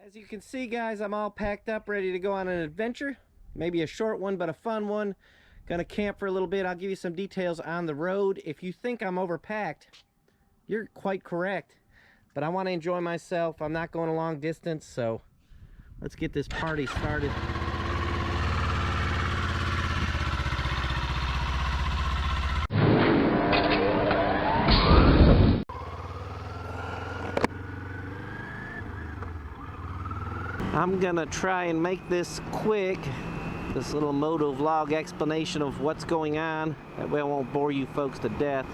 As you can see, guys, I'm all packed up, ready to go on an adventure. Maybe a short one, but a fun one. Gonna camp for a little bit. I'll give you some details on the road. If you think I'm overpacked, you're quite correct. But I want to enjoy myself. I'm not going a long distance, so let's get this party started. I'm gonna try and make this quick, this little moto vlog explanation of what's going on. That way I won't bore you folks to death.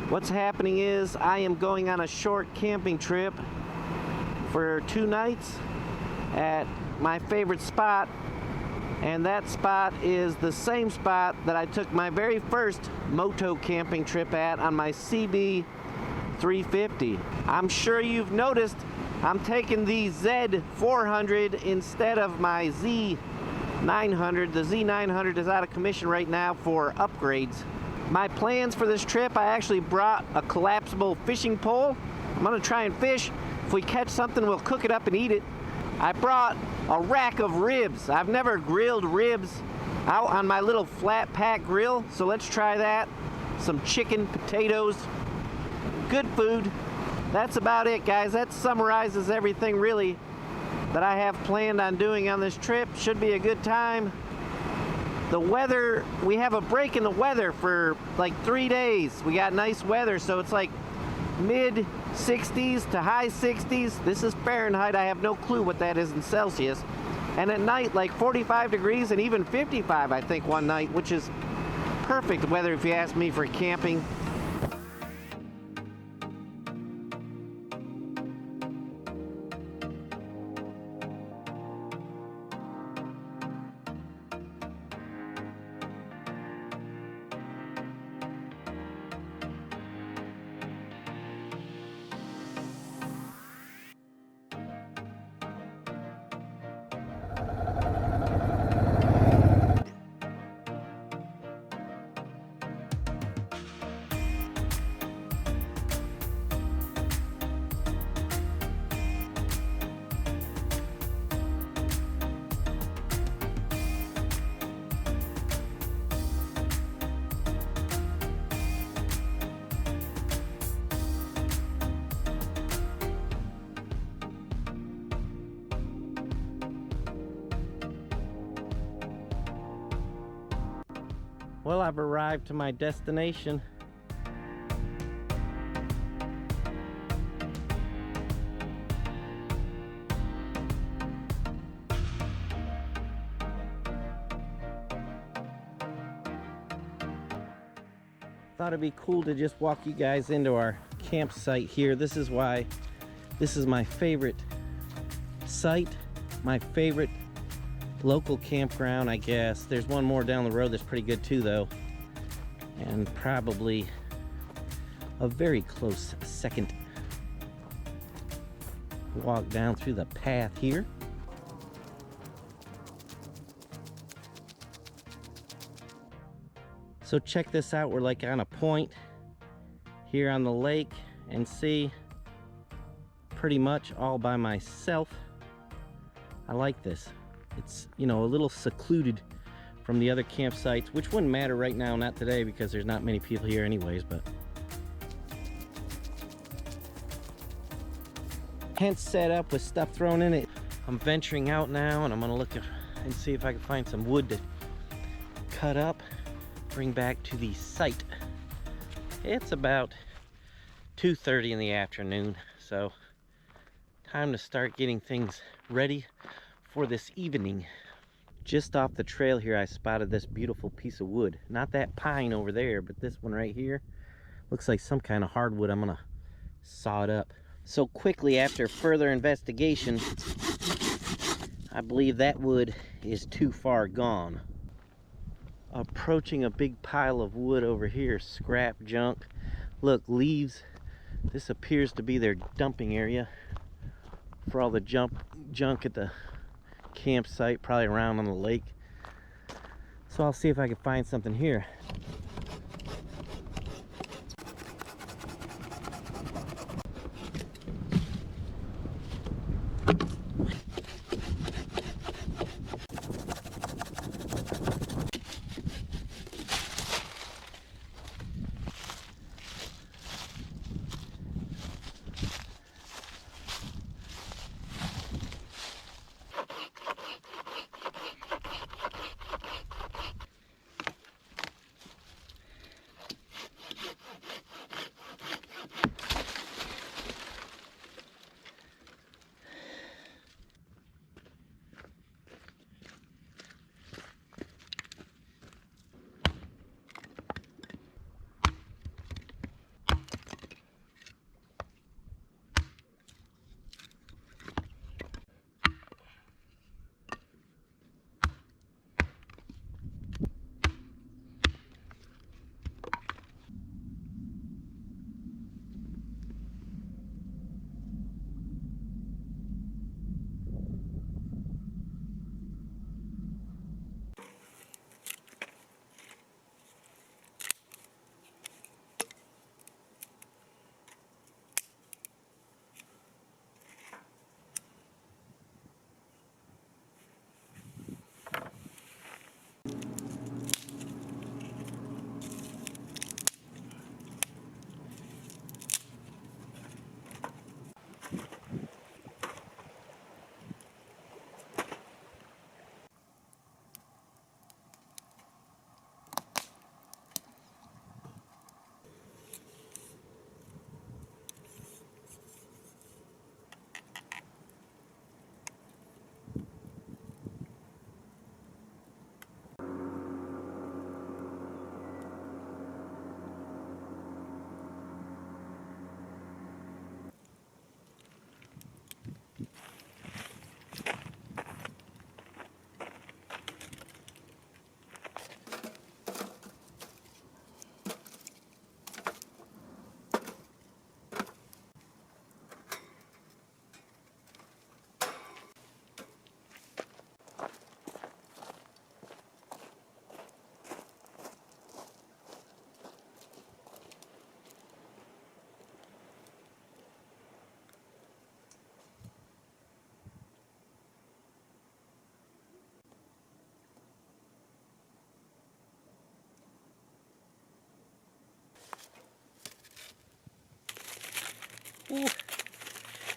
What's happening is I am going on a short camping trip for 2 nights at my favorite spot, and that spot is the same spot that I took my very first moto camping trip at on my CB 350. I'm sure you've noticed I'm taking the Z400 instead of my Z900. The Z900 is out of commission right now for upgrades. My plans for this trip, I actually brought a collapsible fishing pole. I'm gonna try and fish. If we catch something, we'll cook it up and eat it. I brought a rack of ribs. I've never grilled ribs out on my little flat pack grill, so let's try that. Some chicken, potatoes, good food. That's about it, guys. That summarizes everything really that I have planned on doing on this trip. Should be a good time. The weather, we have a break in the weather for like 3 days. We got nice weather, so it's like mid 60s to high 60s. This is Fahrenheit. I have no clue what that is in Celsius. And at night, like 45 degrees and even 55, I think, one night, which is perfect weather if you ask me for camping. Well, I've arrived to my destination. Thought it'd be cool to just walk you guys into our campsite here. This is why this is my favorite site, my favorite local campground, I guess. There's one more down the road that's pretty good too, though, and probably a very close second. Walk down through the path here. So check this out. We're like on a point here on the lake, and see, pretty much all by myself. I like this. It's, you know, a little secluded from the other campsites, which wouldn't matter right now, not today, because there's not many people here anyways, but tent set up with stuff thrown in it. I'm venturing out now, and I'm gonna look and see if I can find some wood to cut up, bring back to the site. It's about 2:30 in the afternoon, so time to start getting things ready for this evening. Just off the trail here, I spotted this beautiful piece of wood. Not that pine over there, but this one right here. Looks like some kind of hardwood. I'm gonna saw it up. So quickly, after further investigation, I believe that wood is too far gone. Approaching a big pile of wood over here, scrap junk. Look, leaves. This appears to be their dumping area for all the junk at the campsite, probably around on the lake. So I'll see if I can find something here.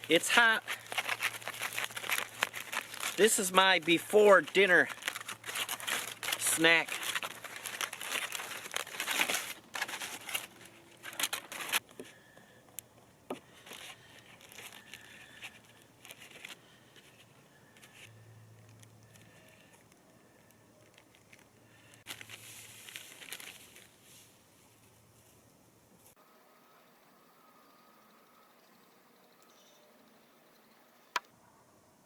It's hot. This is my before dinner snack.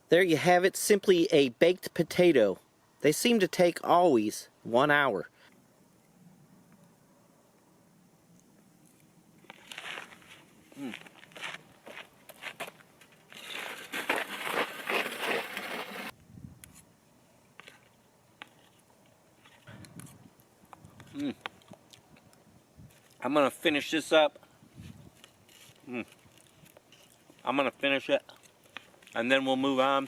There you have it, simply a baked potato. They seem to take always 1 hour. I'm gonna finish this up. I'm gonna finish it, and then we'll move on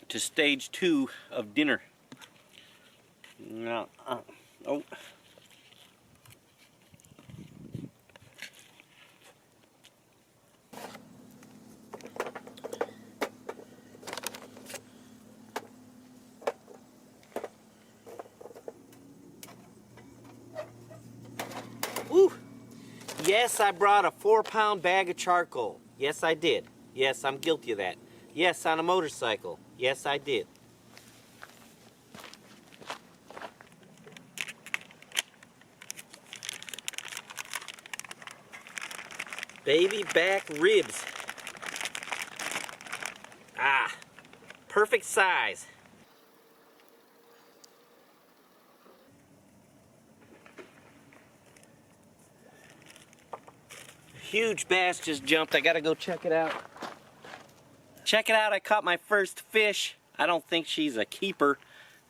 to stage 2 of dinner. Now, oh. Woo! Yes, I brought a 4-pound bag of charcoal. Yes, I did. Yes, I'm guilty of that. Yes, on a motorcycle. Yes, I did. Baby back ribs. Ah, perfect size. Huge bass just jumped. I gotta go check it out. Check it out, I caught my first fish. I don't think she's a keeper,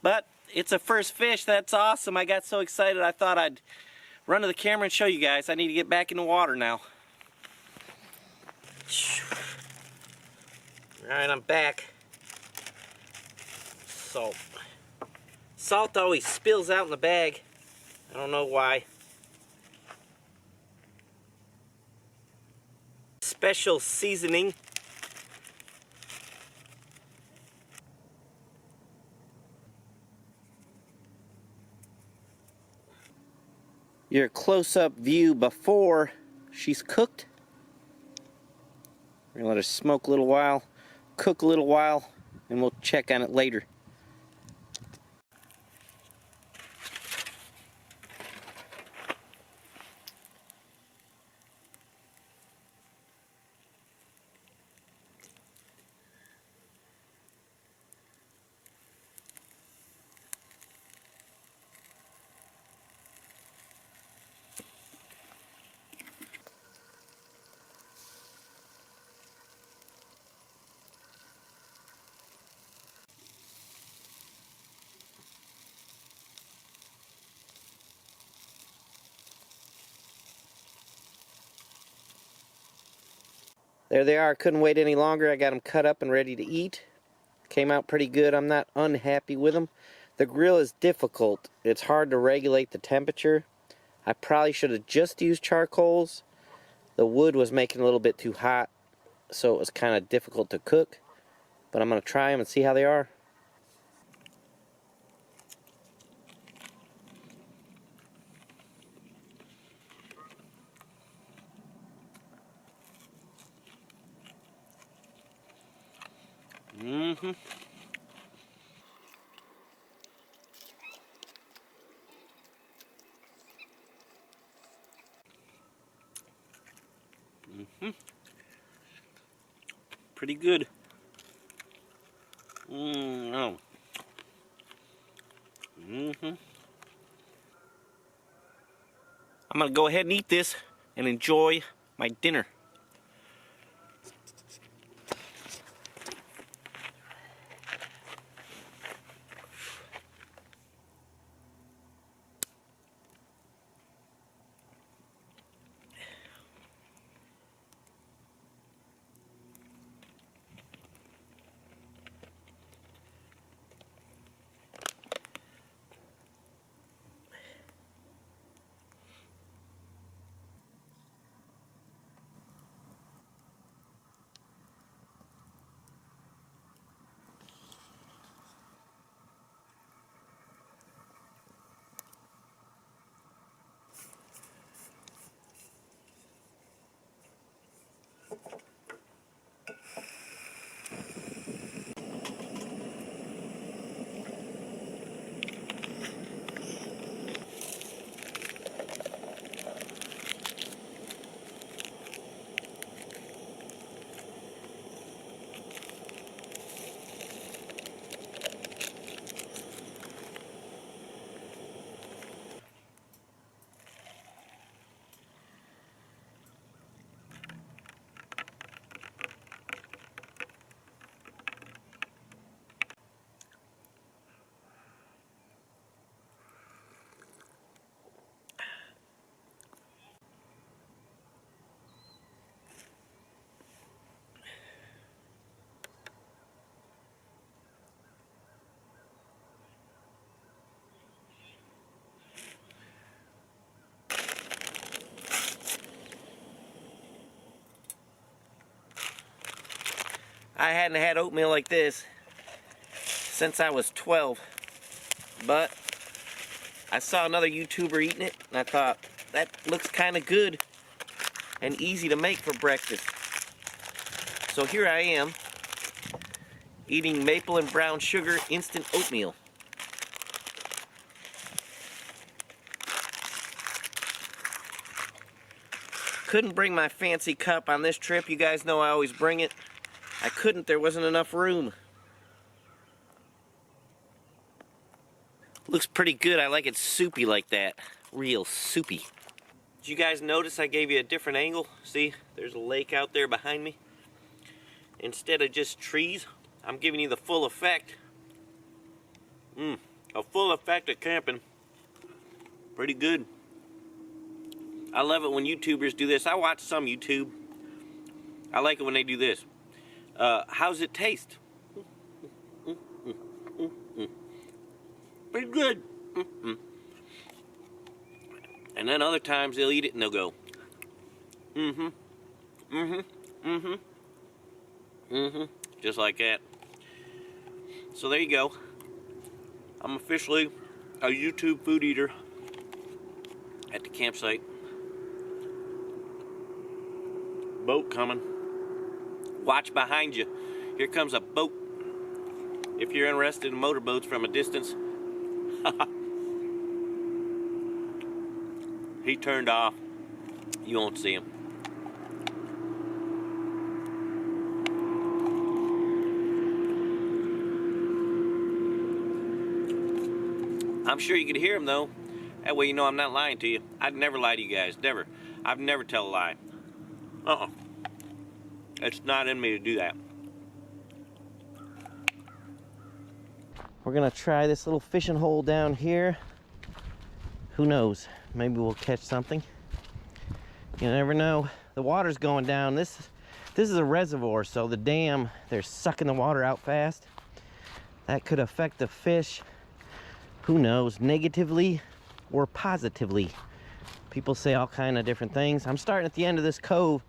but it's a first fish. That's awesome. I got so excited I thought I'd run to the camera and show you guys. I need to get back in the water now. Alright, I'm back. Salt. Salt always spills out in the bag. I don't know why. Special seasoning. Your close-up view before she's cooked. We're gonna let her smoke a little while, cook a little while, and we'll check on it later. There they are. Couldn't wait any longer. I got them cut up and ready to eat. Came out pretty good. I'm not unhappy with them. The grill is difficult. It's hard to regulate the temperature. I probably should have just used charcoals. The wood was making a little bit too hot, so it was kind of difficult to cook. But I'm going to try them and see how they are. Mm-hmm. Pretty good. Oh. I'm gonna go ahead and eat this and enjoy my dinner. I hadn't had oatmeal like this since I was 12, but I saw another YouTuber eating it, and I thought, that looks kind of good and easy to make for breakfast. So here I am, eating maple and brown sugar instant oatmeal. Couldn't bring my fancy cup on this trip. You guys know I always bring it. I couldn't, there wasn't enough room. Looks pretty good. I like it soupy like that. Real soupy. Did you guys notice I gave you a different angle? See, there's a lake out there behind me. Instead of just trees, I'm giving you the full effect. A full effect of camping. Pretty good. I love it when YouTubers do this. I watch some YouTube. I like it when they do this. How's it taste? Pretty good. And then other times they'll eat it and they'll go, just like that. So there you go. I'm officially a YouTube food eater at the campsite. Boat coming. Watch behind you. Here comes a boat. If you're interested in motorboats from a distance. He turned off. You won't see him. I'm sure you could hear him though. That way you know I'm not lying to you. I'd never lie to you guys. Never. I've never tell a lie. It's not in me to do that. We're gonna try this little fishing hole down here. Who knows? Maybe we'll catch something. You never know. The water's going down. This is a reservoir, so the dam, they're sucking the water out fast. That could affect the fish. Who knows? Negatively or positively. People say all kind of different things. I'm starting at the end of this cove.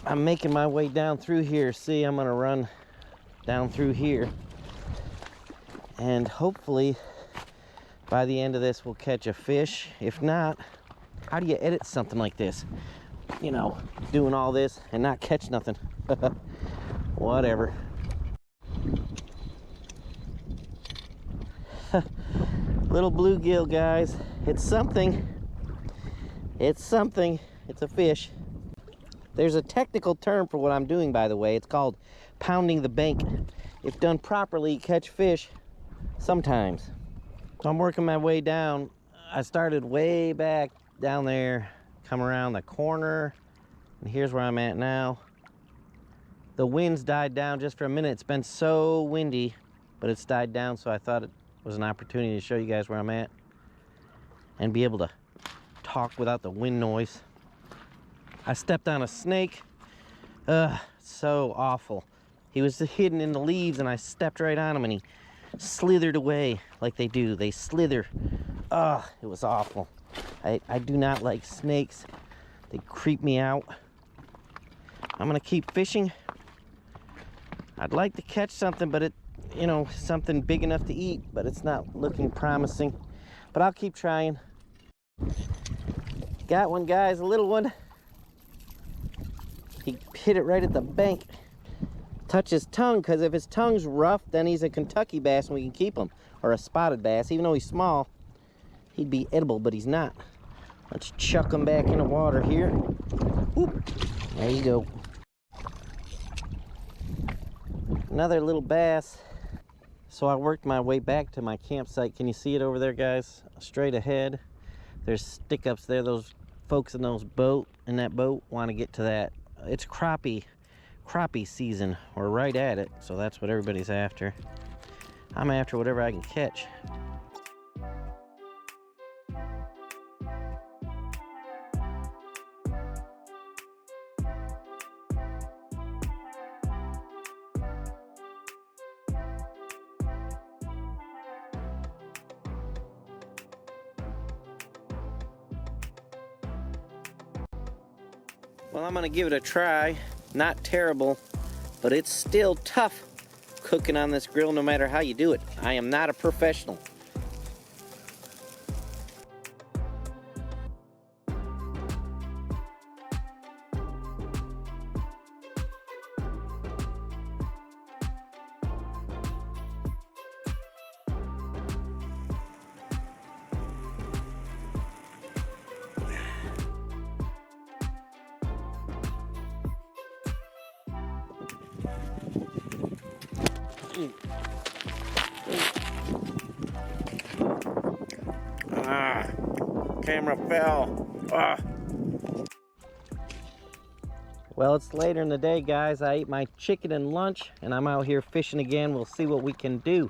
I'm making my way down through here. See, I'm gonna run down through here. And hopefully by the end of this we'll catch a fish. If not, how do you edit something like this? You know, doing all this and not catch nothing. Whatever. Little bluegill, guys. It's something. It's something. It's a fish. There's a technical term for what I'm doing, by the way. It's called pounding the bank. If done properly, you catch fish sometimes. So I'm working my way down. I started way back down there, come around the corner, and here's where I'm at now. The wind's died down just for a minute. It's been so windy, but it's died down, so I thought it was an opportunity to show you guys where I'm at and be able to talk without the wind noise. I stepped on a snake. So awful. He was hidden in the leaves and I stepped right on him and he slithered away like they do. They slither. It was awful. I do not like snakes. They creep me out. I'm gonna keep fishing. I'd like to catch something, but something big enough to eat, but it's not looking promising. But I'll keep trying. Got one, guys, a little one. He hit it right at the bank. Touch his tongue, because if his tongue's rough, then he's a Kentucky bass and we can keep him. Or a spotted bass. Even though he's small, he'd be edible, but he's not. Let's chuck him back in the water here. Whoop. There you go. Another little bass. So I worked my way back to my campsite. Can you see it over there, guys? Straight ahead. There's stick-ups there. Those folks in that boat want to get to that. It's crappie season. We're right at it, so that's what everybody's after. I'm after whatever I can catch. Well, I'm gonna give it a try. Not terrible, but it's still tough cooking on this grill no matter how you do it. I am not a professional. Camera fell. Well, it's later in the day, guys. I ate my chicken and lunch, and I'm out here fishing again. We'll see what we can do.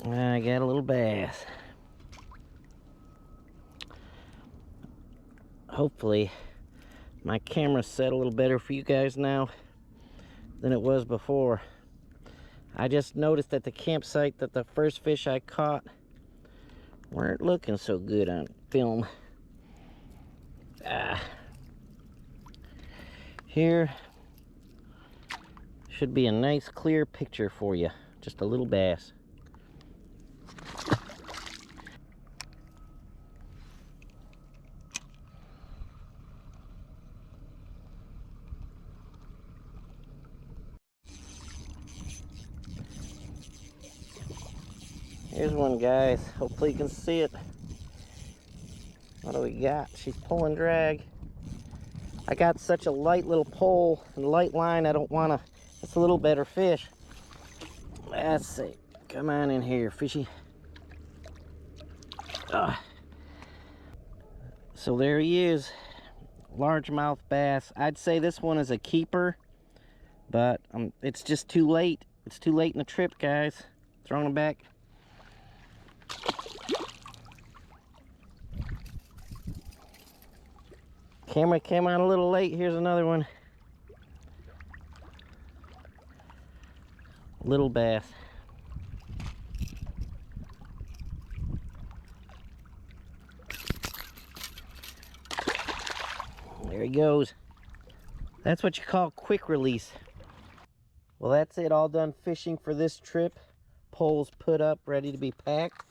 I got a little bass. Hopefully, my camera's set a little better for you guys now than it was before. I just noticed at the campsite that the first fish I caught weren't looking so good on film. Here should be a nice clear picture for you. Just a little bass. Here's one, guys. Hopefully you can see it. What do we got? She's pulling drag. I got such a light little pole and light line, I don't want to. It's a little better fish. Let's see. Come on in here, fishy. So there he is. Largemouth bass. I'd say this one is a keeper, but it's just too late. It's too late in the trip, guys. Throwing him back. Camera came out a little late. Here's another one. Little bass. There he goes. That's what you call quick release. Well, that's it. All done fishing for this trip. Poles put up, ready to be packed.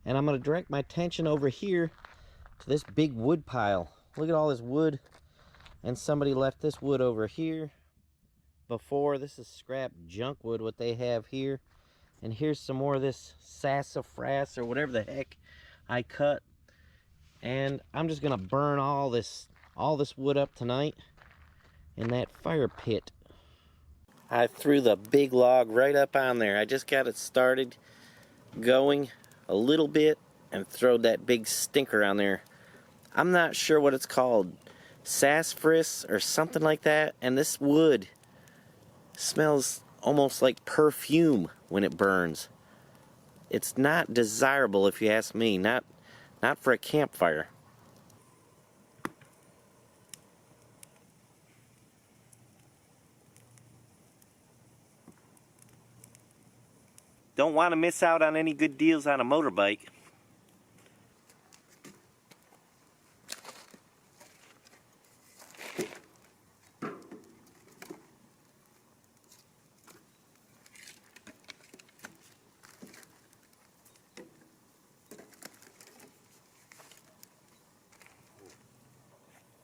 And I'm going to direct my attention over here to this big wood pile. Look at all this wood. And somebody left this wood over here before. This is scrap junk wood, what they have here. And here's some more of this sassafras or whatever the heck I cut. And I'm just going to burn all this wood up tonight in that fire pit. I threw the big log right up on there. I just got it started going a little bit and throwed that big stinker on there. I'm not sure what it's called, sassafras or something like that, and this wood smells almost like perfume when it burns. It's not desirable, if you ask me, not for a campfire. Don't want to miss out on any good deals on a motorbike.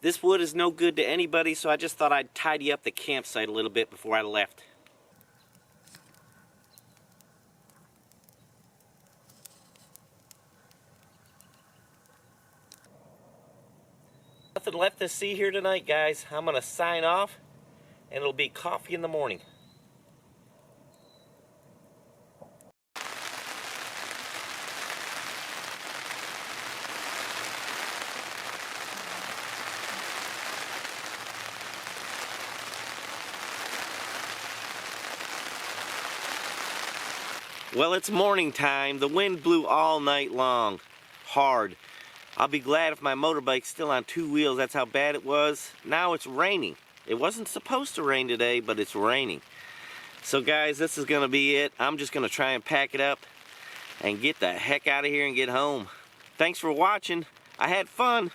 This wood is no good to anybody, so I just thought I'd tidy up the campsite a little bit before I left. Nothing left to see here tonight, guys. I'm going to sign off, and it'll be coffee in the morning. Well, it's morning time. The wind blew all night long. Hard. I'll be glad if my motorbike's still on two wheels. That's how bad it was. Now it's raining. It wasn't supposed to rain today, but it's raining. So guys, this is going to be it. I'm just going to try and pack it up and get the heck out of here and get home. Thanks for watching. I had fun.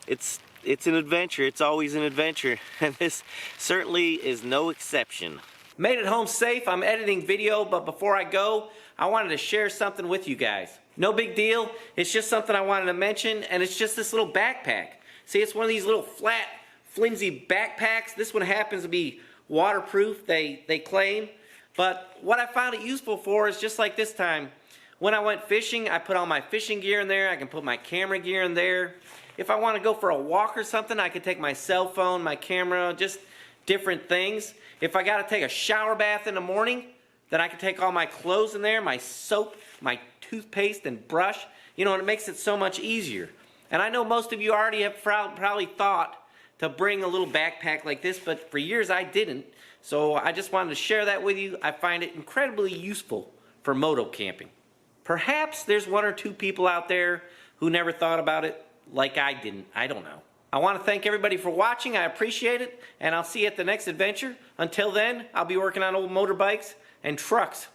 It's an adventure. It's always an adventure, and this certainly is no exception. Made it home safe. I'm editing video, but before I go, I wanted to share something with you guys. No big deal. It's just something I wanted to mention, and it's just this little backpack. See, it's one of these little flat, flimsy backpacks. This one happens to be waterproof, they claim. But what I found it useful for is just like this time. When I went fishing, I put all my fishing gear in there. I can put my camera gear in there. If I want to go for a walk or something, I can take my cell phone, my camera, just different things. If I got to take a shower bath in the morning, then I can take all my clothes in there, my soap, my toothpaste and brush. You know, and it makes it so much easier. And I know most of you already have probably thought to bring a little backpack like this, but for years I didn't. So I just wanted to share that with you. I find it incredibly useful for moto camping. Perhaps there's one or two people out there who never thought about it like I didn't. I don't know. I want to thank everybody for watching. I appreciate it, and I'll see you at the next adventure. Until then, I'll be working on old motorbikes and trucks.